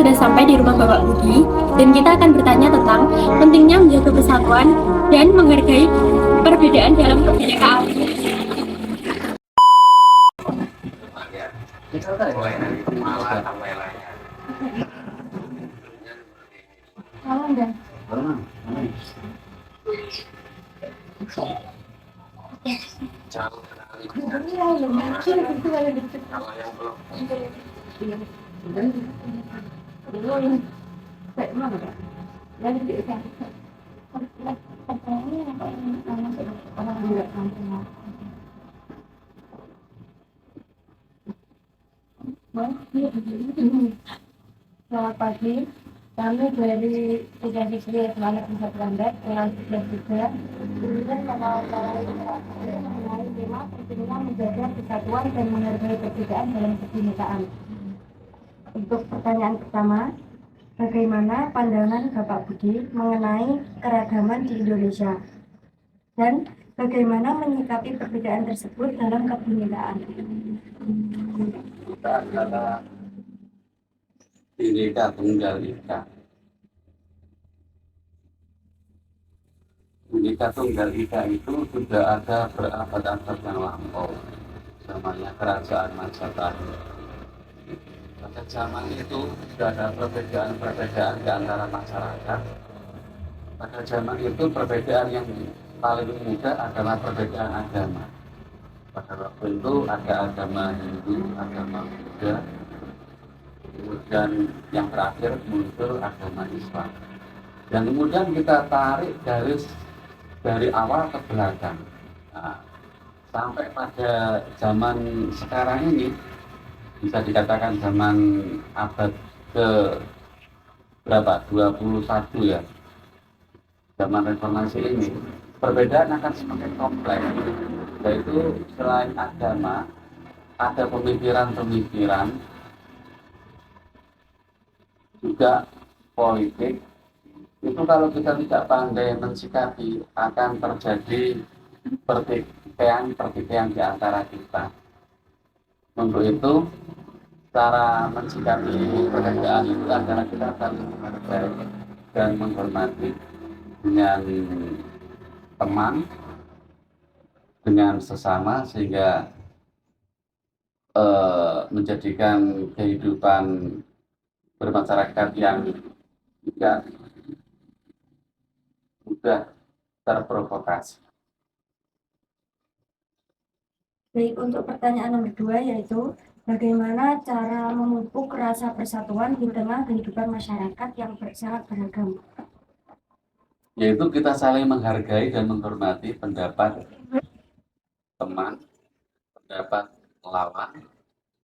sudah sampai di rumah Bapak Budi dan kita akan bertanya tentang pentingnya menjaga persatuan dan menghargai perbedaan dalam kebinekaan. Selamat pagi, kami dari Tiga Siswi Semangat Bisa Berandat dengan tugas juga kemudian mengenai tema pentingnya menjaga persatuan dan menghargai perbedaan dalam kebinekaan. Untuk pertanyaan pertama, bagaimana pandangan Bapak Budi mengenai keragaman di Indonesia dan bagaimana menyikapi perbedaan tersebut dalam kebinekaan? Kita adalah Bhinneka Tunggal Ika. Bhinneka Tunggal Ika itu sudah ada berabad-abad yang lampau, namanya kerajaan Majapahit. Pada zaman itu sudah ada perbedaan-perbedaan di antara masyarakat. Pada zaman itu perbedaan yang paling mudah adalah perbedaan agama. Pada waktu itu ada agama Hindu, agama Buddha, kemudian yang terakhir muncul agama Islam. Dan kemudian kita tarik garis dari awal ke belakang. Nah, sampai pada zaman sekarang ini, bisa dikatakan zaman abad ke berapa? 21 ya. Zaman reformasi ini, perbedaan akan semakin kompleks. Yaitu selain agama, ada pemikiran-pemikiran, juga politik. Itu kalau kita tidak pandai mensikapi, akan terjadi pertikaian di antara kita. Untuk itu, cara mensikapi perbedaan itu adalah kita saling menghargai dan menghormati dengan teman, dengan sesama, sehingga menjadikan kehidupan bermasyarakat yang juga mudah terprovokasi. Baik, untuk pertanyaan nomor 2 yaitu bagaimana cara memupuk rasa persatuan di tengah kehidupan masyarakat yang sangat beragam? Yaitu kita saling menghargai dan menghormati pendapat teman, pendapat lawan,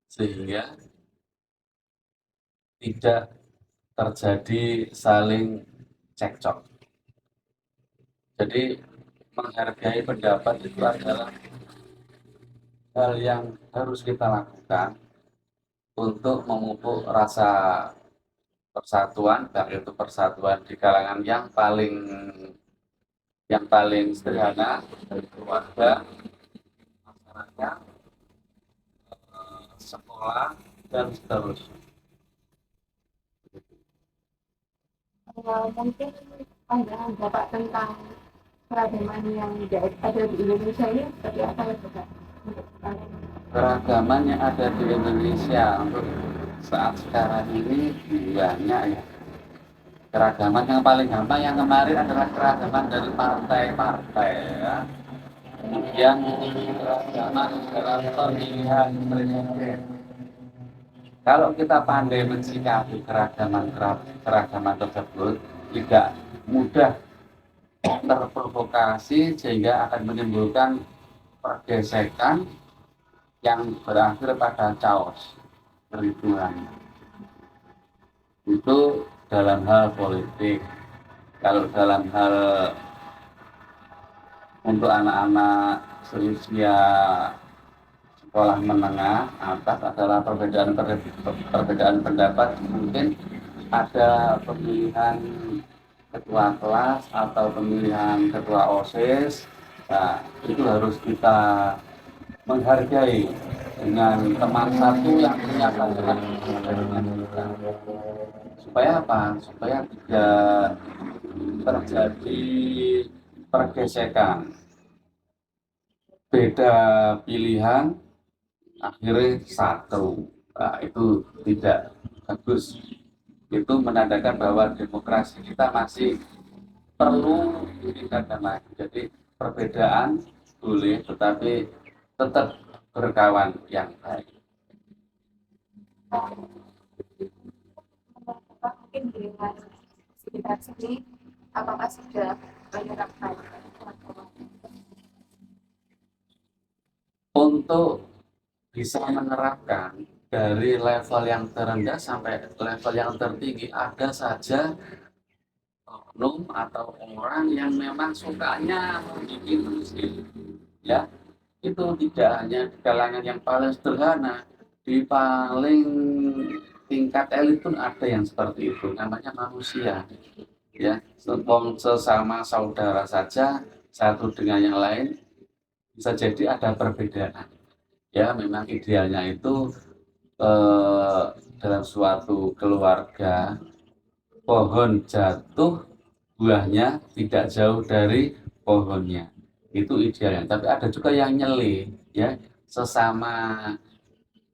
sehingga tidak terjadi saling cekcok. Jadi menghargai pendapat itu adalah hal yang harus kita lakukan untuk memupuk rasa persatuan, baik itu persatuan di kalangan yang paling sederhana dari keluarga, masyarakat, sekolah, dan seterusnya. Mungkin pandangan Bapak tentang keragaman yang ada di Indonesia ini seperti apa ya Bapak? Keragaman yang ada di Indonesia untuk saat sekarang ini banyak ya. Keragaman yang paling gampang yang kemarin adalah keragaman dari partai-partai ya. Kemudian keragaman dalam pemilihan presiden. Kalau kita pandai mensikapi keragaman tersebut, tidak mudah terprovokasi sehingga akan menimbulkan pergesekan yang berakhir pada chaos, kericuhan. Itu dalam hal politik. Kalau dalam hal untuk anak-anak seusia sekolah menengah atas adalah perbedaan pendapat, mungkin ada pemilihan ketua kelas atau pemilihan ketua OSIS. Nah, itu harus kita menghargai dengan teman satu yang punya pandangan berbeda dengan kita. Supaya apa? Supaya tidak terjadi pergesekan, beda pilihan akhirnya satu. Nah, itu tidak bagus. Itu menandakan bahwa demokrasi kita masih perlu ditingkatkan lagi. Jadi perbedaan boleh, tetapi tetap berkawan yang baik. Mungkin di lingkungan sekitar sini, apakah sudah menerapkan Untuk bisa menerapkan dari level yang terendah sampai level yang tertinggi, ada saja oknum atau orang yang memang sukanya membuat muslim, ya. Itu tidak hanya di kalangan yang paling sederhana, di paling tingkat elit pun ada yang seperti itu. Namanya manusia, ya. Sesama saudara saja, satu dengan yang lain bisa jadi ada perbedaan. Ya, memang idealnya itu dalam suatu keluarga, pohon jatuh, buahnya tidak jauh dari pohonnya. Itu idealnya. Tapi ada juga yang nyele, ya. Sesama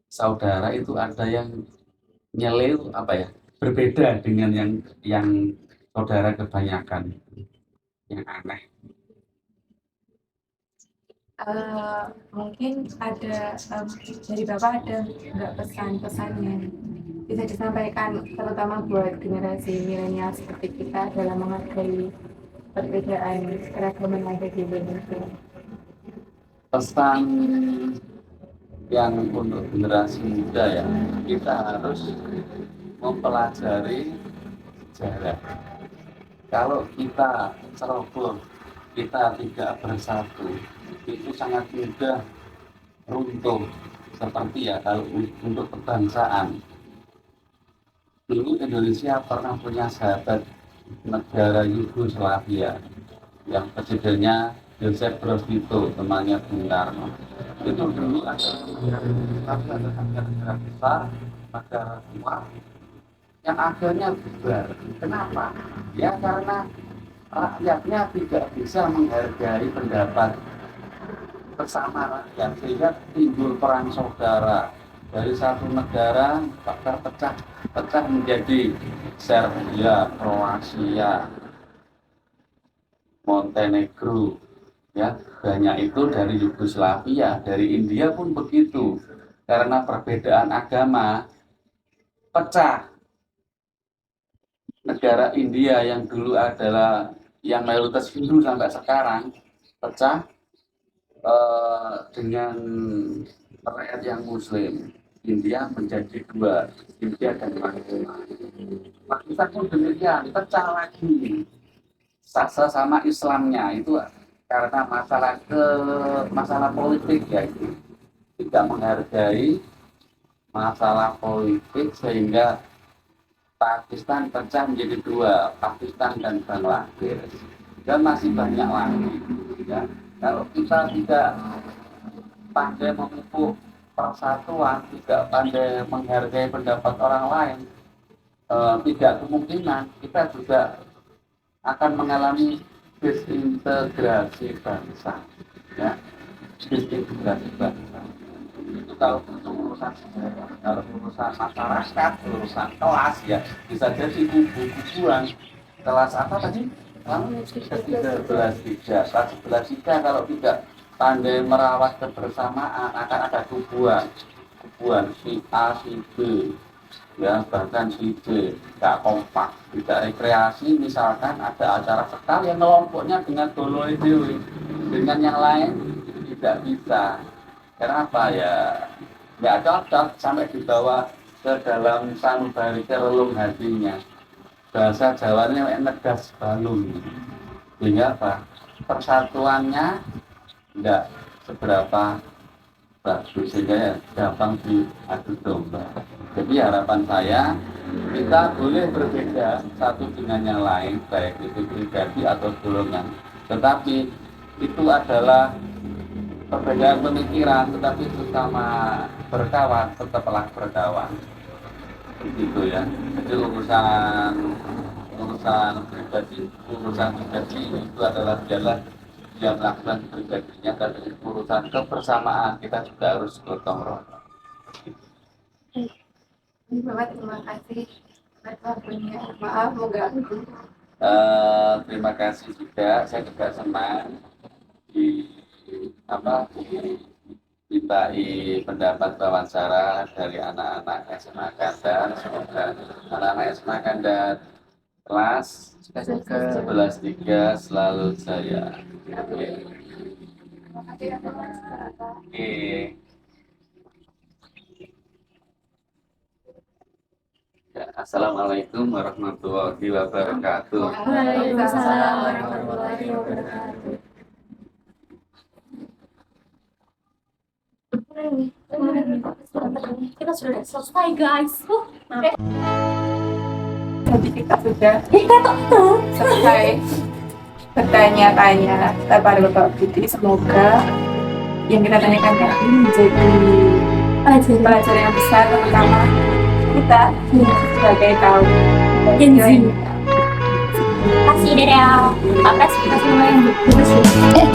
saudara itu ada yang nyele, apa ya? Berbeda dengan yang saudara kebanyakan. Yang aneh. mungkin ada dari Bapak ada nggak pesan-pesan yang bisa disampaikan terutama buat generasi milenial seperti kita dalam menghargai perbedaan keragaman yang ada di Indonesia? Pesan yang untuk generasi muda, ya, kita harus mempelajari sejarah. Kalau kita ceroboh, kita tidak bersatu, itu sangat mudah runtuh. Seperti ya, kalau untuk kebangsaan, dulu Indonesia pernah punya sahabat negara Yugoslavia yang presidennya Joseph Broz Tito, temannya Bung Karno. Itu dulu ada negara besar, negara kuat, yang akhirnya bubar. Kenapa? Ya karena rakyatnya tidak bisa menghargai pendapat bersama rakyat, sehingga timbul perang saudara. Dari satu negara pecah menjadi Serbia, Kroasia, Montenegro, ya, banyak itu dari Yugoslavia, dari India pun begitu. Karena perbedaan agama pecah. Negara India yang dulu adalah yang mayoritas Hindu sampai sekarang pecah dengan rakyat yang Muslim. India menjadi dua, India dan Pakistan. Pakistan pun demikian, pecah lagi. Sama Islamnya itu karena masalah politik, ya, itu tidak menghargai masalah politik, sehingga Pakistan pecah menjadi dua, Pakistan dan Bangladesh, dan masih banyak lagi, ya. Kalau kita tidak pandai memupuk persatuan, tidak pandai menghargai pendapat orang lain, tidak kemungkinan kita juga akan mengalami disintegrasi bangsa, ya, disintegrasi bangsa. Itu kalau untuk urusan sejarah. Kalau urusan masyarakat, urusan kelas, ya, bisa jadi kubu-kubuan. Kelas apa tadi? Kelas 13 kalau tidak pandai merawat kebersamaan, akan ada kubuan si A, si B, ya, bahkan si D, tidak kompak, tidak rekreasi. Misalkan ada acara sekal yang kelompoknya dengan doloi dewi, dengan yang lain tidak bisa. Kenapa? Ya nggak cocok, sampai dibawa ke dalam sanubari ke relung hatinya. Bahasa Jawanya negas balung, sehingga apa? Persatuannya tidak seberapa bagus, sehingga ya gampang diadu domba. Jadi harapan saya, kita boleh berbeda satu dengan yang lain, baik itu pribadi atau golongan, tetapi itu adalah perbedaan pemikiran, tetapi terutama berkawan, tetaplah berkawan. Begitu ya. Jadi urusan pribadi itu adalah jalan yang melakukan pribadinya, tapi urusan kebersamaan kita juga harus gotong royong. Bapak terima kasih atas waktunya. Maaf mengganggu. Terima kasih juga, saya juga senang dimintai pendapat wawancara dari anak-anak SMA Kandar. Semoga anak-anak SMA Kandar kelas 11-3 selalu jaya. Oke. Terima kasih atas Oke. Ya, Assalamualaikum warahmatullahi wabarakatuh. Waalaikumsalam warahmatullahi wabarakatuh. Kita sudah selesai guys. Jadi kita sudah Kita tuh selesai bertanya-tanya kepada Bapak Fitri. Semoga yang kita tanyakan tadi menjadi pelajaran yang besar, terutama kita sebagai kaum Gen Z. Kasih dadah. Makasih kita semua yang bersyukur.